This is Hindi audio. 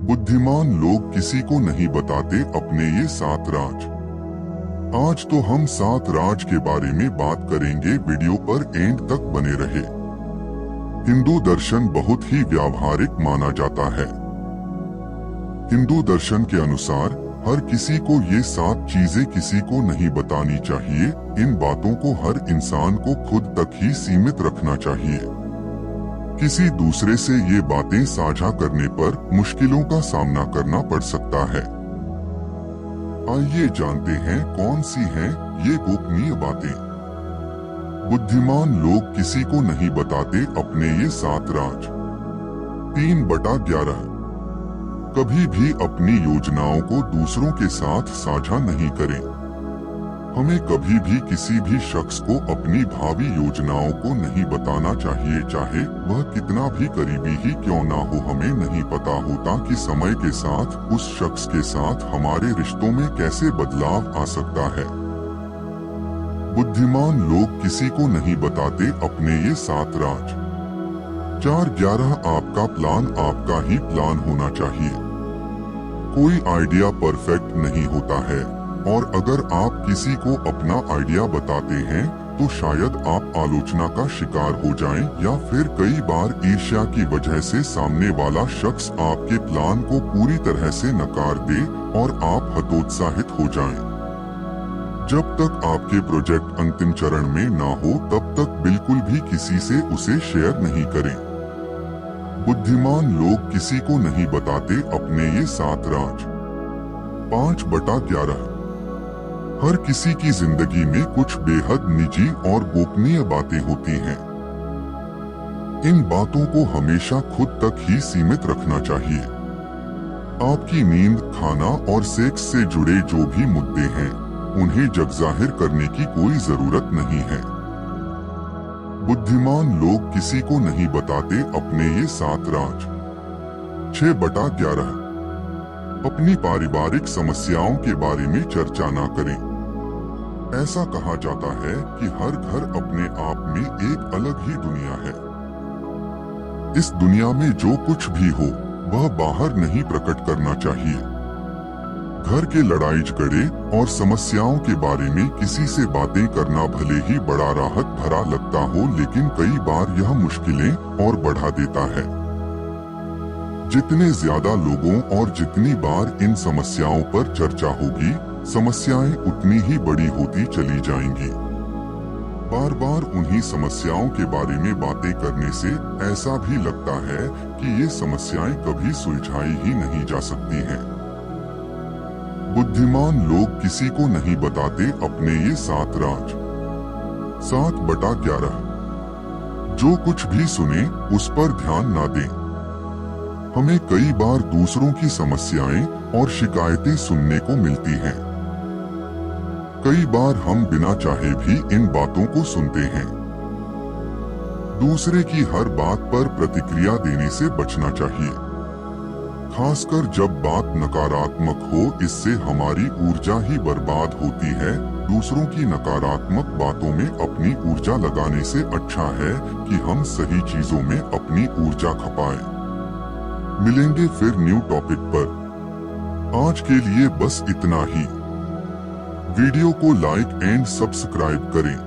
बुद्धिमान लोग किसी को नहीं बताते अपने ये 7 राज। आज तो हम 7 राज के बारे में बात करेंगे, वीडियो पर एंड तक बने रहे। हिंदू दर्शन बहुत ही व्यावहारिक माना जाता है। हिंदू दर्शन के अनुसार हर किसी को ये 7 चीजें किसी को नहीं बतानी चाहिए। इन बातों को हर इंसान को खुद तक ही सीमित रखना चाहिए। किसी दूसरे से ये बातें साझा करने पर मुश्किलों का सामना करना पड़ सकता है। आइए जानते हैं कौन सी हैं ये गोपनीय बातें। बुद्धिमान लोग किसी को नहीं बताते अपने ये 7 राज। 3/11 कभी भी अपनी योजनाओं को दूसरों के साथ साझा नहीं करें। हमें कभी भी किसी भी शख्स को अपनी भावी योजनाओं को नहीं बताना चाहिए, चाहे वह कितना भी करीबी ही क्यों ना हो। हमें नहीं पता होता कि समय के साथ उस शख्स के साथ हमारे रिश्तों में कैसे बदलाव आ सकता है। बुद्धिमान लोग किसी को नहीं बताते अपने ये 7 राज। 4/11 आपका प्लान आपका ही प्लान होना चाहिए। कोई आइडिया परफेक्ट नहीं होता है, और अगर आप किसी को अपना आइडिया बताते हैं तो शायद आप आलोचना का शिकार हो जाएं, या फिर कई बार ईर्ष्या की वजह से सामने वाला शख्स आपके प्लान को पूरी तरह से नकार दे और आप हतोत्साहित हो जाएं। जब तक आपके प्रोजेक्ट अंतिम चरण में ना हो तब तक बिल्कुल भी किसी से उसे शेयर नहीं करें। बुद्धिमान लोग किसी को नहीं बताते अपने ये 7 राज। 5/11 हर किसी की जिंदगी में कुछ बेहद निजी और गोपनीय बातें होती हैं। इन बातों को हमेशा खुद तक ही सीमित रखना चाहिए। आपकी नींद, खाना और सेक्स से जुड़े जो भी मुद्दे हैं, उन्हें जग जाहिर करने की कोई जरूरत नहीं है। बुद्धिमान लोग किसी को नहीं बताते अपने ये 7 राज। 6/11 अपनी पारिवारिक समस्याओं के बारे में चर्चा न करें। ऐसा कहा जाता है कि हर घर अपने आप में एक अलग ही दुनिया है। इस दुनिया में जो कुछ भी हो वह बाहर नहीं प्रकट करना चाहिए। घर के लड़ाई झगड़े और समस्याओं के बारे में किसी से बातें करना भले ही बड़ा राहत भरा लगता हो, लेकिन कई बार यह मुश्किलें और बढ़ा देता है। जितने ज्यादा लोगों और जितनी बार इन समस्याओं पर चर्चा होगी, समस्याएं उतनी ही बड़ी होती चली जाएंगी। बार बार उन्हीं समस्याओं के बारे में बातें करने से ऐसा भी लगता है कि ये समस्याएं कभी सुलझाई ही नहीं जा सकती हैं। बुद्धिमान लोग किसी को नहीं बताते अपने ये 7 राज। 7/11 जो कुछ भी सुने उस पर ध्यान ना दें। हमें कई बार दूसरों की समस्याएं और शिकायतें सुनने को मिलती हैं। कई बार हम बिना चाहे भी इन बातों को सुनते हैं। दूसरे की हर बात पर प्रतिक्रिया देने से बचना चाहिए, खासकर जब बात नकारात्मक हो। इससे हमारी ऊर्जा ही बर्बाद होती है। दूसरों की नकारात्मक बातों में अपनी ऊर्जा लगाने से अच्छा है कि हम सही चीजों में अपनी ऊर्जा खपाएं। मिलेंगे फिर न्यू टॉपिक पर। आज के लिए बस इतना ही। वीडियो को लाइक एंड सब्सक्राइब करें।